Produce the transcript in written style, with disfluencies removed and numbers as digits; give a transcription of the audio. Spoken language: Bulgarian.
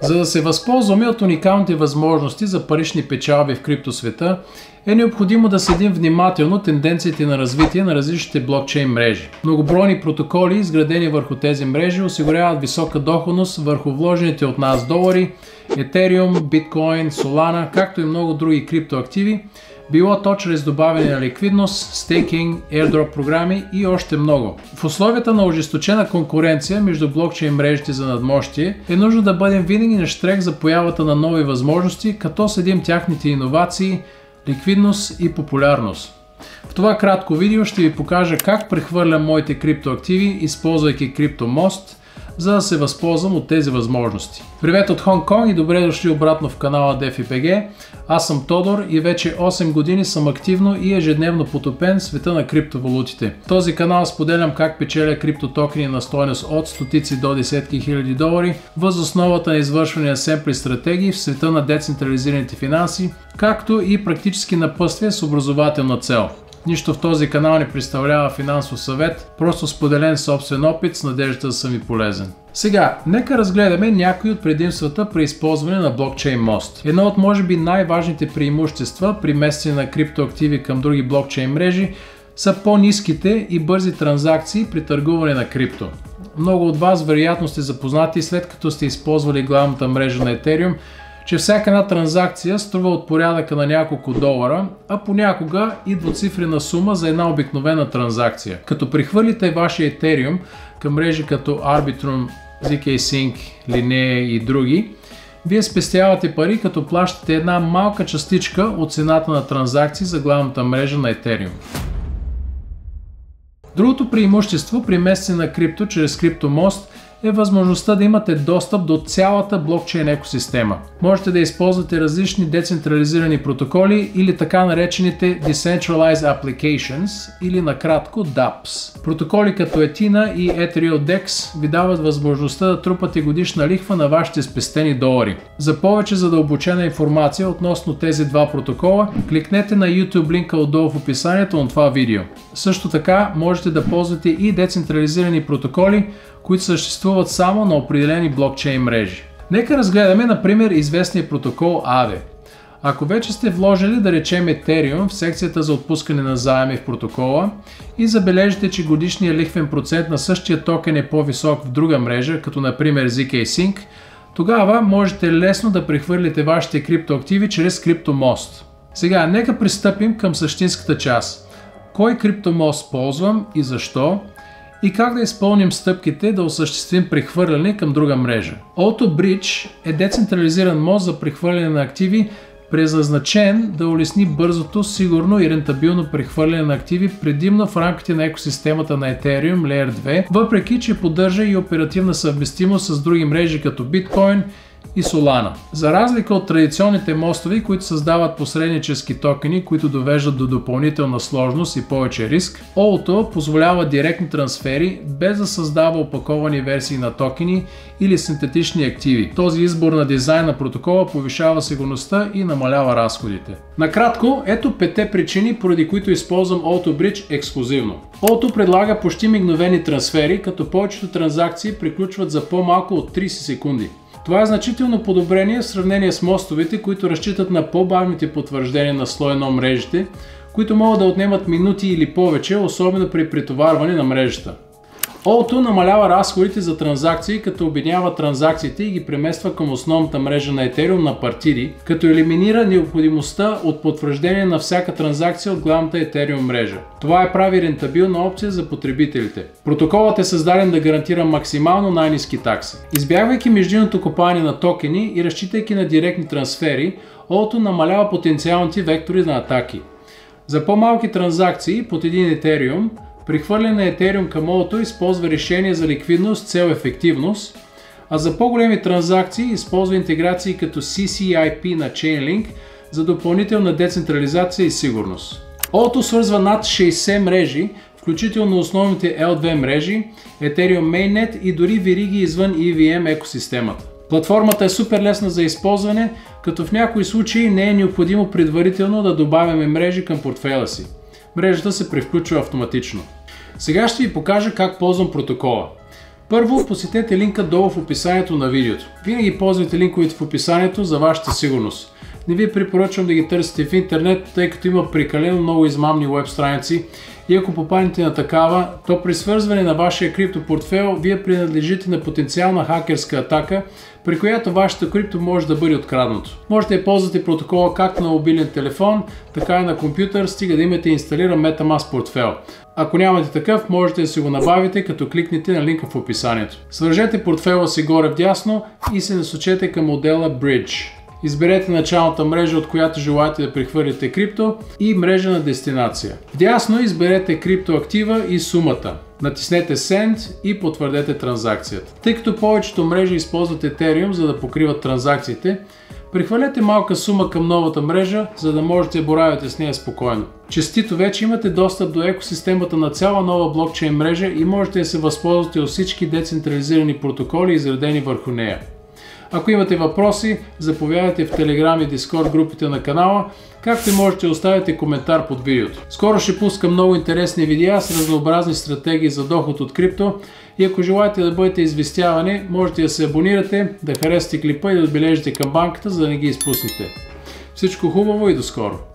За да се възползваме от уникалните възможности за парични печалби в криптосвета, е необходимо да следим внимателно тенденциите на развитие на различните блокчейн мрежи. Многобройни протоколи, изградени върху тези мрежи, осигуряват висока доходност върху вложените от нас долари, Ethereum, Bitcoin, Solana, както и много други криптоактиви, било то чрез добавяне на ликвидност, стейкинг, airdrop програми и още много. В условията на ожесточена конкуренция между блокчейн мрежите за надмощие е нужно да бъдем винаги на щрех за появата на нови възможности, като следим тяхните иновации, ликвидност и популярност. В това кратко видео ще ви покажа как прехвърлям моите криптоактиви, използвайки CryptoMost, за да се възползвам от тези възможности. Привет от Хонг Конг и добре дошли обратно в канала DeFiBG. Аз съм Тодор и вече 8 години съм активно и ежедневно потопен в света на криптовалутите. В този канал споделям как печеля криптотокени на стойност от стотици до десетки хиляди долари, въз основата на извършване на семпли стратегии в света на децентрализираните финанси, както и практически напътствия с образователна цел. Нищо в този канал не представлява финансов съвет, просто споделен собствен опит с надеждата да съм ви полезен. Сега, нека разгледаме някои от предимствата при използване на блокчейн-мост. Едно от може би най-важните преимущества при местене на криптоактиви към други блокчейн мрежи са по-ниските и бързи транзакции при търгуване на крипто. Много от вас вероятно сте запознати, след като сте използвали главната мрежа на Ethereum, че всяка една транзакция струва от порядъка на няколко долара, а понякога и двуцифрена сума за една обикновена транзакция. Като прехвърлите вашия Ethereum към мрежи като Arbitrum, zk-Sync, Linea и други, вие спестявате пари, като плащате една малка частичка от цената на транзакции за главната мрежа на Ethereum. Другото преимущество при местене на крипто чрез CryptoMost е възможността да имате достъп до цялата блокчейн екосистема. Можете да използвате различни децентрализирани протоколи или така наречените Decentralized Applications или накратко DApps. Протоколи като Ethena и EtherealDex ви дават възможността да трупате годишна лихва на вашите спестени долари. За повече задълбочена информация относно тези два протокола, кликнете на YouTube линка отдолу в описанието на това видео. Също така можете да ползвате и децентрализирани протоколи, които съществуват само на определени блокчейн мрежи. Нека разгледаме, например, известния протокол Aave. Ако вече сте вложили, да речем, Ethereum в секцията за отпускане на заеми в протокола и забележите, че годишният лихвен процент на същия токен е по-висок в друга мрежа, като например zk-Sync, тогава можете лесно да прехвърлите вашите криптоактиви чрез CryptoMost. Сега, нека пристъпим към същинската част. Кой CryptoMost ползвам и защо? И как да изпълним стъпките да осъществим прехвърляне към друга мрежа. AutoBridge е децентрализиран мост за прехвърляне на активи, предназначен да улесни бързото, сигурно и рентабилно прехвърляне на активи, предимно в рамките на екосистемата на Ethereum Layer 2, въпреки че поддържа и оперативна съвместимост с други мрежи като Bitcoin и Solana. За разлика от традиционните мостове, които създават посреднически токени, които довеждат до допълнителна сложност и повече риск, Auto позволява директни трансфери, без да създава опаковани версии на токени или синтетични активи. Този избор на дизайн на протокола повишава сигурността и намалява разходите. Накратко, ето 5 причини, поради които използвам AutoBridge ексклузивно. Auto предлага почти мигновени трансфери, като повечето транзакции приключват за по-малко от 30 секунди. Това е значително подобрение в сравнение с мостовете, които разчитат на по-бавните потвърждения на слой 1 мрежите, които могат да отнемат минути или повече, особено при претоварване на мрежата. Auto намалява разходите за транзакции, като обединява транзакциите и ги премества към основната мрежа на Ethereum на партиди, като елиминира необходимостта от потвърждение на всяка транзакция от главната Ethereum мрежа. Това е прави рентабилна опция за потребителите. Протоколът е създаден да гарантира максимално най-ниски такси. Избягвайки междинното копаене на токени и разчитайки на директни трансфери, Auto намалява потенциалните вектори на атаки. За по-малки транзакции под един Ethereum, прехвърляне на Ethereum към Auto използва решение за ликвидност с цел ефективност, а за по-големи транзакции използва интеграции като CCIP на Chainlink за допълнителна децентрализация и сигурност. Auto свързва над 60 мрежи, включително основните L2 мрежи, Ethereum Mainnet и дори вериги извън EVM екосистемата. Платформата е супер лесна за използване, като в някои случаи не е необходимо предварително да добавяме мрежи към портфейла си. Мрежата се превключва автоматично. Сега ще ви покажа как ползвам протокола. Първо, посетете линка долу в описанието на видеото. Винаги ползвайте линковете в описанието за вашата сигурност. Не ви препоръчвам да ги търсите в интернет, тъй като има прекалено много измамни веб страници и ако попаднете на такава, то при свързване на вашия криптопортфейл вие принадлежите на потенциална хакерска атака, при която вашето крипто може да бъде откраднато. Можете да ползвате протокола както на мобилен телефон, така и на компютър, стига да имате инсталиран MetaMask портфейл. Ако нямате такъв, можете да си го набавите, като кликнете на линка в описанието. Свържете портфейла си горе вдясно и се насочете към модела Bridge. Изберете началната мрежа, от която желаете да прехвърлите крипто и мрежа на дестинация. Вдясно изберете криптоактива и сумата. Натиснете Send и потвърдете транзакцията. Тъй като повечето мрежи използват Ethereum, за да покриват транзакциите, прехвърлете малка сума към новата мрежа, за да можете да боравите с нея спокойно. Честито, вече имате достъп до екосистемата на цяла нова блокчейн мрежа и можете да се възползвате от всички децентрализирани протоколи, изредени върху нея. Ако имате въпроси, заповядайте в Telegram и Discord групите на канала, както и можете да оставите коментар под видеото. Скоро ще пускам много интересни видеа с разнообразни стратегии за доход от крипто и ако желаете да бъдете известявани, можете да се абонирате, да харесате клипа и да отбележите камбанката, за да не ги изпуснете. Всичко хубаво и до скоро!